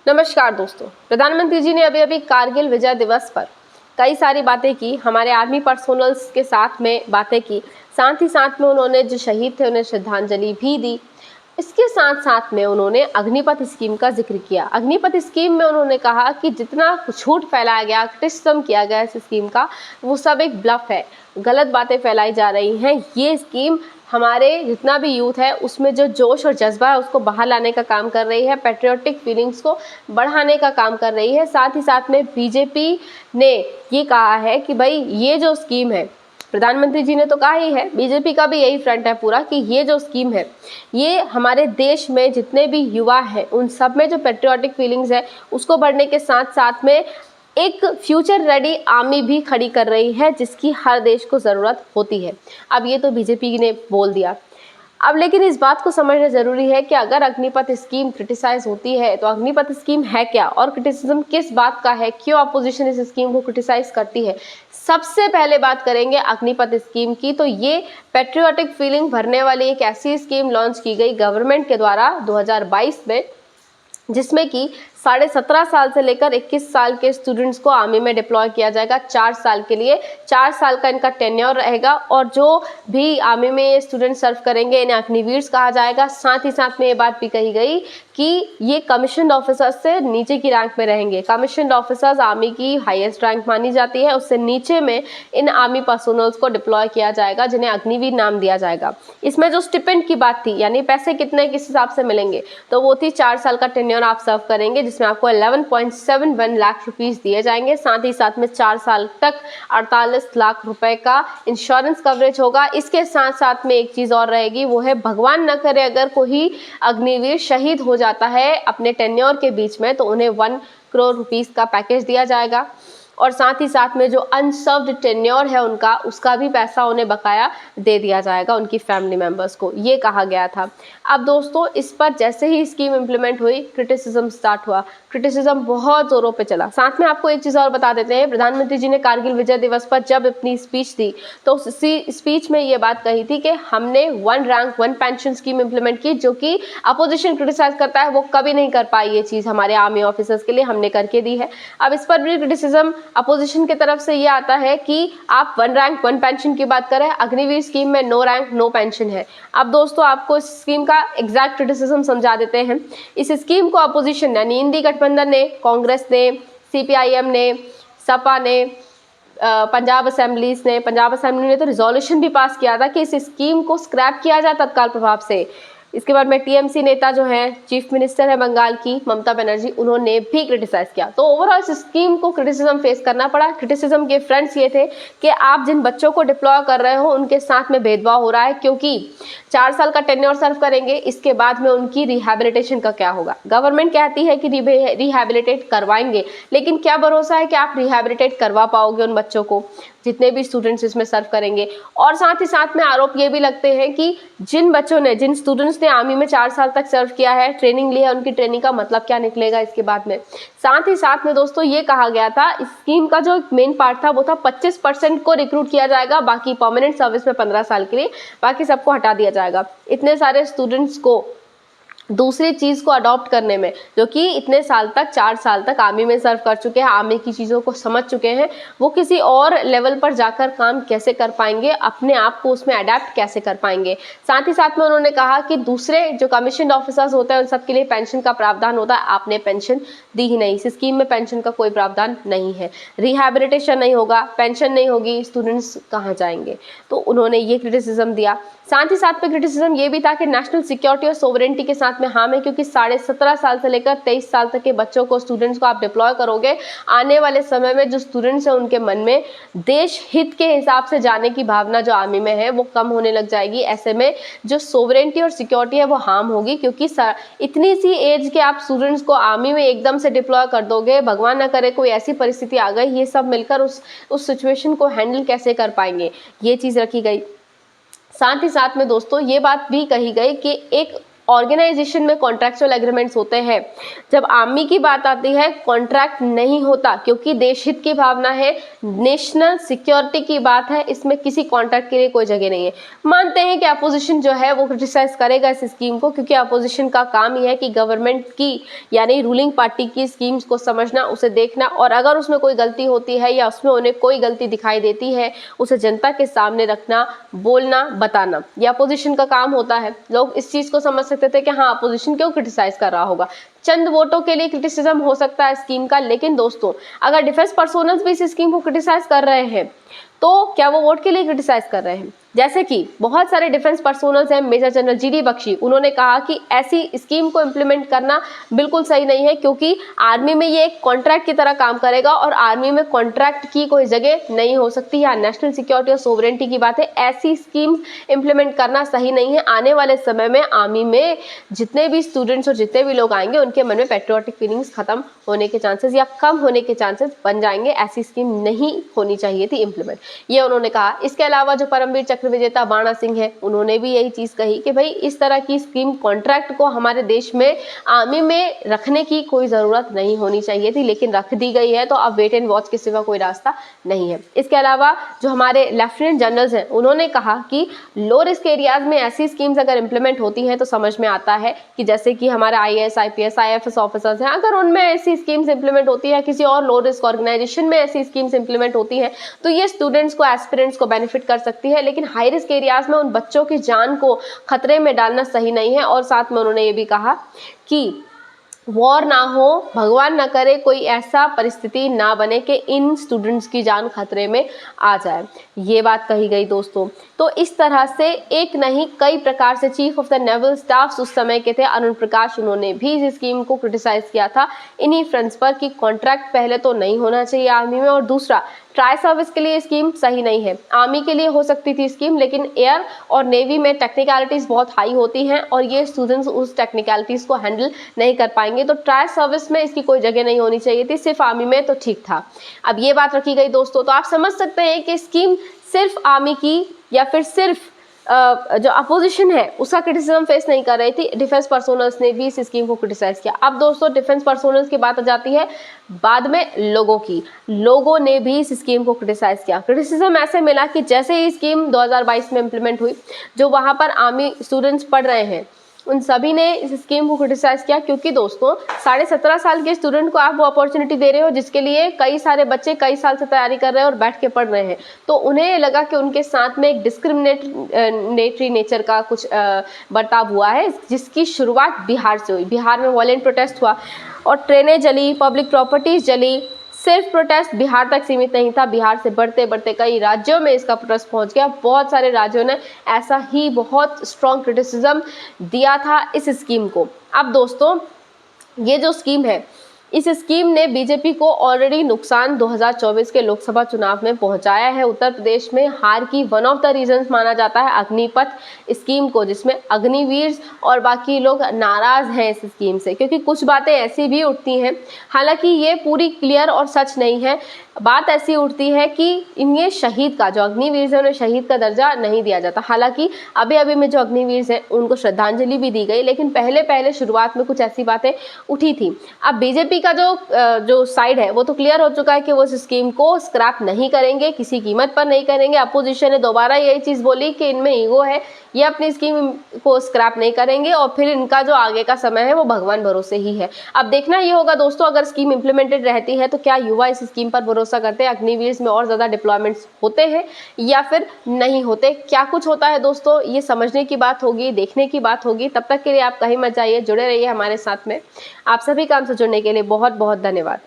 नमस्कार दोस्तों, प्रधानमंत्री जी ने अभी अभी कारगिल विजय दिवस पर कई सारी बातें की, हमारे आर्मी पर्सोनल्स के साथ में बातें की। साथ ही साथ में उन्होंने जो शहीद थे उन्हें श्रद्धांजलि भी दी। इसके साथ साथ में उन्होंने अग्निपथ स्कीम का जिक्र किया। अग्निपथ स्कीम में उन्होंने कहा कि जितना झूठ फैलाया गया, क्रिटिसिज्म किया गया इस स्कीम का, वो सब एक ब्लफ है, गलत बातें फैलाई जा रही हैं। ये स्कीम हमारे जितना भी यूथ है उसमें जो जोश और जज्बा है उसको बाहर लाने का काम कर रही है, पैट्रियोटिक फीलिंग्स को बढ़ाने का काम कर रही है। साथ ही साथ में बीजेपी ने ये कहा है कि भाई ये जो स्कीम है, प्रधानमंत्री जी ने तो कहा ही है, बीजेपी का भी यही फ्रंट है पूरा कि ये जो स्कीम है ये हमारे देश में जितने भी युवा हैं उन सब में जो पैट्रियोटिक फीलिंग्स है उसको बढ़ने के साथ साथ में एक फ्यूचर रेडी आर्मी भी खड़ी कर रही है जिसकी हर देश को ज़रूरत होती है। अब ये तो बीजेपी ने बोल दिया। अब लेकिन इस बात को समझना ज़रूरी है कि अगर अग्निपथ स्कीम क्रिटिसाइज होती है तो अग्निपथ स्कीम है क्या और क्रिटिसिज्म किस बात का है, क्यों अपोजिशन इस स्कीम को क्रिटिसाइज करती है। सबसे पहले बात करेंगे अग्निपथ स्कीम की। तो ये पैट्रियोटिक फीलिंग भरने वाली एक ऐसी स्कीम लॉन्च की गई गवर्नमेंट के द्वारा 2022 में, जिसमें कि 17.5 साल से लेकर 21 साल के स्टूडेंट्स को आर्मी में डिप्लॉय किया जाएगा 4 साल के लिए। 4 साल का इनका टेन्योर रहेगा और जो भी आर्मी में ये स्टूडेंट सर्व करेंगे इन्हें अग्निवीर्स कहा जाएगा। साथ ही साथ में ये बात भी कही गई कि ये कमीशन्ड ऑफिसर्स से नीचे की रैंक में रहेंगे। कमीशन्ड ऑफिसर्स आर्मी की हाईएस्ट रैंक मानी जाती है, उससे नीचे में इन आर्मी पर्सोनल्स को डिप्लॉय किया जाएगा जिन्हें अग्निवीर नाम दिया जाएगा। इसमें जो स्टिपेंड की बात थी, यानी पैसे कितने किस हिसाब से मिलेंगे, तो वो थी 4 साल का टेन्योर आप सर्व करेंगे जिसमें आपको 11.71 लाख रुपीस दिए जाएंगे। साथ ही साथ में 4 साल तक 48 लाख रुपए का इंश्योरेंस कवरेज होगा। इसके साथ साथ में एक चीज़ और रहेगी, वो है भगवान न करे अगर कोई अग्निवीर शहीद हो जाता है अपने टेन्योर के बीच में तो उन्हें 1 करोड़ रुपीस का पैकेज दिया जाएगा। और साथ ही साथ में जो अनसर्व्ड टेन्योर है उनका, उसका भी पैसा उन्हें बकाया दे दिया जाएगा उनकी फैमिली मेंबर्स को, ये कहा गया था। अब दोस्तों इस पर जैसे ही स्कीम इम्प्लीमेंट हुई क्रिटिसिज्म स्टार्ट हुआ, क्रिटिसिज्म बहुत ज़ोरों पे चला। साथ में आपको एक चीज़ और बता देते हैं, प्रधानमंत्री जी ने कारगिल विजय दिवस पर जब अपनी स्पीच दी तो उस स्पीच में ये बात कही थी कि हमने 1 रैंक 1 पेंशन स्कीम इम्प्लीमेंट की, जो कि अपोजिशन क्रिटिसाइज करता है वो कभी नहीं कर पाई। ये चीज़ हमारे आर्मी ऑफिसर्स के लिए हमने करके दी है। अब इस पर भी क्रिटिसिज्म अपोजिशन की तरफ से ये आता है कि आप 1 रैंक 1 पेंशन की बात करें, अग्निवीर स्कीम में नो रैंक नो पेंशन है। अब दोस्तों आपको इस स्कीम का एग्जैक्ट क्रिटिसिज्म समझा देते हैं। इस स्कीम को अपोजिशन यानी इंडी गठबंधन ने, कांग्रेस ने, सीपीआईएम ने, सपा ने, पंजाब असेंबली ने तो रिजोल्यूशन भी पास किया था कि इस स्कीम को स्क्रैप किया जाए तत्काल प्रभाव से। इसके बाद में टीएमसी नेता जो हैं, चीफ मिनिस्टर है बंगाल की ममता बनर्जी, उन्होंने भी क्रिटिसाइज किया। तो ओवरऑल इस स्कीम को क्रिटिसिज्म फेस करना पड़ा। क्रिटिसिज्म के फ्रंट्स ये थे कि आप जिन बच्चों को डिप्लॉय कर रहे हो उनके साथ में भेदभाव हो रहा है, क्योंकि 4 साल का टेन्योर सर्व करेंगे, इसके बाद में उनकी रिहैबिलिटेशन का क्या होगा। गवर्नमेंट कहती है कि रिहैबिलिटेट करवाएंगे, लेकिन क्या भरोसा है कि आप रिहैबिलिटेट करवा पाओगे उन बच्चों को जितने भी स्टूडेंट्स इसमें सर्व करेंगे। और साथ ही साथ में आरोप ये भी लगते हैं कि जिन स्टूडेंट्स ने आर्मी में 4 साल तक सर्व किया है, ट्रेनिंग ली है, उनकी ट्रेनिंग का मतलब क्या निकलेगा इसके बाद में। साथ ही साथ में दोस्तों ये कहा गया था, इस स्कीम का जो मेन पार्ट था वो था 25% को रिक्रूट किया जाएगा, बाकी परमानेंट सर्विस में 15 साल के लिए, बाकी सबको हटा दिया जाएगा। इतने सारे स्टूडेंट्स को दूसरी चीज़ को अडॉप्ट करने में, जो कि इतने साल तक 4 साल तक आर्मी में सर्व कर चुके हैं, आर्मी की चीज़ों को समझ चुके हैं, वो किसी और लेवल पर जाकर काम कैसे कर पाएंगे, अपने आप को उसमें अडेप्ट कैसे कर पाएंगे। साथ ही साथ में उन्होंने कहा कि दूसरे जो कमीशन ऑफिसर्स होते हैं उन सबके लिए पेंशन का प्रावधान होता है, आपने पेंशन दी ही नहीं। इस स्कीम में पेंशन का कोई प्रावधान नहीं है, रिहैबिलिटेशन नहीं होगा, पेंशन नहीं होगी, स्टूडेंट्स कहाँ जाएंगे। तो उन्होंने ये क्रिटिसिज्म दिया। साथ ही साथ में क्रिटिसिज्म ये भी था कि नेशनल सिक्योरिटी और सोवरेंटी के साथ में हार्म है, क्योंकि 17.5 साल से लेकर 23 साल तक के बच्चों को, स्टूडेंट्स को आप डिप्लॉय करोगे, आने वाले समय में जो स्टूडेंट्स हैं उनके मन में देश हित के हिसाब से जाने की भावना जो आर्मी में है वो कम होने लग जाएगी। ऐसे में जो सोवरेंटी और सिक्योरिटी है वो हार्म होगी, क्योंकि इतनी सी एज के आप स्टूडेंट्स को आर्मी में एकदम से डिप्लॉय कर दोगे, भगवान ना करे कोई ऐसी परिस्थिति आ गई, ये सब मिलकर उस सिचुएशन को हैंडल कैसे कर पाएंगे, ये चीज़ रखी गई। साथ ही साथ में दोस्तों ये बात भी कही गई कि एक ऑर्गेनाइजेशन में कॉन्ट्रैक्चुअल एग्रीमेंट्स होते हैं। जब आर्मी की बात आती है कॉन्ट्रैक्ट नहीं होता, क्योंकि देश हित की भावना है, नेशनल सिक्योरिटी की बात है, इसमें किसी कॉन्ट्रैक्ट के लिए कोई जगह नहीं है। मानते हैं कि अपोजिशन जो है वो क्रिटिसाइज करेगा इस स्कीम को, क्योंकि अपोजिशन का काम ही है कि गवर्नमेंट की यानी रूलिंग पार्टी की स्कीम्स को समझना, उसे देखना, और अगर उसमें कोई गलती होती है या उसमें उन्हें कोई गलती दिखाई देती है उसे जनता के सामने रखना, बोलना, बताना, यह अपोजिशन का काम होता है। लोग इस चीज को समझ सकते थे कि हाँ अपोजिशन क्यों क्रिटिसाइज कर रहा होगा, चंद वोटों के लिए क्रिटिसिज्म हो सकता है स्कीम का। लेकिन दोस्तों अगर डिफेंस पर्सोनल्स भी इस स्कीम को क्रिटिसाइज कर रहे हैं तो क्या वो वोट के लिए क्रिटिसाइज कर रहे हैं? जैसे कि बहुत सारे डिफेंस पर्सोनल्स हैं, मेजर जनरल जीडी बख्शी, उन्होंने कहा कि ऐसी स्कीम को इम्प्लीमेंट करना बिल्कुल सही नहीं है, क्योंकि आर्मी में ये एक कॉन्ट्रैक्ट की तरह काम करेगा और आर्मी में कॉन्ट्रैक्ट की कोई जगह नहीं हो सकती। यहाँ नेशनल सिक्योरिटी और सोवरेनिटी की बात है, ऐसी स्कीम इम्प्लीमेंट करना सही नहीं है। आने वाले समय में आर्मी में जितने भी स्टूडेंट्स और जितने भी लोग आएंगे उनके मन में पेट्रियोटिक फीलिंग्स खत्म होने के चांसेस या कम होने के चांसेस बन जाएंगे। ऐसी स्कीम नहीं होनी चाहिए थी इम्प्लीमेंट, ये उन्होंने कहा। इसके अलावा जो परमवीर चक्र विजेता बाणा सिंह है, उन्होंने भी यही चीज कही कि भाई इस तरह की स्कीम कॉन्ट्रैक्ट को हमारे देश में आर्मी में रखने की कोई जरूरत नहीं होनी चाहिए थी, लेकिन रख दी गई है, तो अब वेट एंड वॉच के सिवा कोई रास्ता नहीं है। इसके अलावा जो हमारे लेफ्टिनेंट जनरल्स हैं, उन्होंने कहा कि लो रिस्क एरियाज में ऐसी स्कीम्स अगर इंप्लीमेंट होती हैं तो समझ में आता है कि जैसे कि हमारे IAS, IPS, IFS ऑफिसर्स हैं, अगर उनमें ऐसी स्कीम्स इंप्लीमेंट होती है, किसी और लो रिस्क ऑर्गेनाइजेशन में ऐसी स्कीम्स इंप्लीमेंट होती है, तो ये स्टूडेंट्स को, एस्पिरेंट्स को बेनिफिट कर सकती है। लेकिन हाई रिस्क एरियाज में उन बच्चों की जान को खतरे में डालना सही नहीं है। और साथ में उन्होंने ये भी कहा कि वॉर ना हो, भगवान ना करे कोई ऐसा परिस्थिति ना बने कि इन स्टूडेंट्स की जान खतरे में आ जाए, ये बात कही गई दोस्तों। तो इस तरह से एक नहीं कई प्रकार से chief of the naval staffs उस समय के थे, अरुण प्रकाश, उन्होंने भी इस स्कीम को क्रिटिसाइज किया था इन्हीं फ्रंट्स पर कि कॉन्ट्रैक्ट पहले तो नहीं होना चाहिए आर्मी में, और दूसरा ट्राई सर्विस के लिए स्कीम सही नहीं है। आर्मी के लिए हो सकती थी स्कीम, लेकिन एयर और नेवी में टेक्निकलिटीज बहुत हाई होती हैं और ये स्टूडेंट्स उस टेक्निकलिटीज को हैंडल नहीं कर पाएंगे, तो ट्राई सर्विस में इसकी कोई जगह नहीं होनी चाहिए थी, सिर्फ आर्मी में तो ठीक था। अब ये बात रखी गई दोस्तों, तो आप समझ सकते हैं कि स्कीम सिर्फ आर्मी की या फिर सिर्फ जो अपोजिशन है उसका क्रिटिसिज्म फेस नहीं कर रही थी, डिफेंस पर्सोनल्स ने भी इस स्कीम को क्रिटिसाइज किया। अब दोस्तों डिफेंस पर्सोनल्स की बात आ जाती है बाद में लोगों की, लोगों ने भी इस स्कीम को क्रिटिसाइज किया। क्रिटिसिज्म ऐसे मिला कि जैसे ही स्कीम 2022 में इम्प्लीमेंट हुई, जो वहाँ पर आर्मी स्टूडेंट्स पढ़ रहे हैं उन सभी ने इस स्कीम को क्रिटिसाइज किया, क्योंकि दोस्तों 17.5 साल के स्टूडेंट को आप वो अपॉर्चुनिटी दे रहे हो जिसके लिए कई सारे बच्चे कई साल से तैयारी कर रहे हैं और बैठ के पढ़ रहे हैं, तो उन्हें लगा कि उनके साथ में एक डिस्क्रिमिनेटरी नेचर का कुछ बर्ताव हुआ है, जिसकी शुरुआत बिहार से हुई। बिहार में वॉलेंट प्रोटेस्ट हुआ और ट्रेनें जली, पब्लिक प्रॉपर्टीज जली। सिर्फ प्रोटेस्ट बिहार तक सीमित नहीं था, बिहार से बढ़ते बढ़ते कई राज्यों में इसका प्रोटेस्ट पहुंच गया। बहुत सारे राज्यों ने ऐसा ही बहुत स्ट्रॉन्ग क्रिटिसिज्म दिया था इस स्कीम को। अब दोस्तों ये जो स्कीम है, इस स्कीम ने बीजेपी को ऑलरेडी नुकसान 2024 के लोकसभा चुनाव में पहुंचाया है। उत्तर प्रदेश में हार की वन ऑफ द रीजंस माना जाता है अग्निपथ स्कीम को, जिसमें अग्निवीर और बाकी लोग नाराज हैं इस स्कीम से, क्योंकि कुछ बातें ऐसी भी उठती हैं, हालांकि ये पूरी क्लियर और सच नहीं है। बात ऐसी उठती है कि इन्हें शहीद का, जो अग्निवीर है उन्हें शहीद का दर्जा नहीं दिया जाता। हालांकि अभी अभी में जो अग्निवीर हैं उनको श्रद्धांजलि भी दी गई, लेकिन पहले शुरुआत में कुछ ऐसी बातें उठी थी। अब बीजेपी का जो साइड है वो तो क्लियर हो चुका है कि वो इस स्कीम को स्क्रैप नहीं करेंगे, किसी कीमत पर नहीं करेंगे। अपोजिशन ने दोबारा यही चीज़ बोली कि इनमें ईगो है, ये अपनी स्कीम को स्क्रैप नहीं करेंगे और फिर इनका जो आगे का समय है वो भगवान भरोसे ही है। अब देखना ये होगा दोस्तों, अगर स्कीम इंप्लीमेंटेड रहती है तो क्या युवा इस स्कीम पर भरोसा करते हैं, अग्निवीर में और ज़्यादा डिप्लॉयमेंट्स होते हैं या फिर नहीं होते, क्या कुछ होता है दोस्तों, ये समझने की बात होगी, देखने की बात होगी। तब तक के लिए आप कहीं मत जाइए, जुड़े रहिए हमारे साथ में। आप सभी काम से जुड़ने के लिए बहुत बहुत धन्यवाद।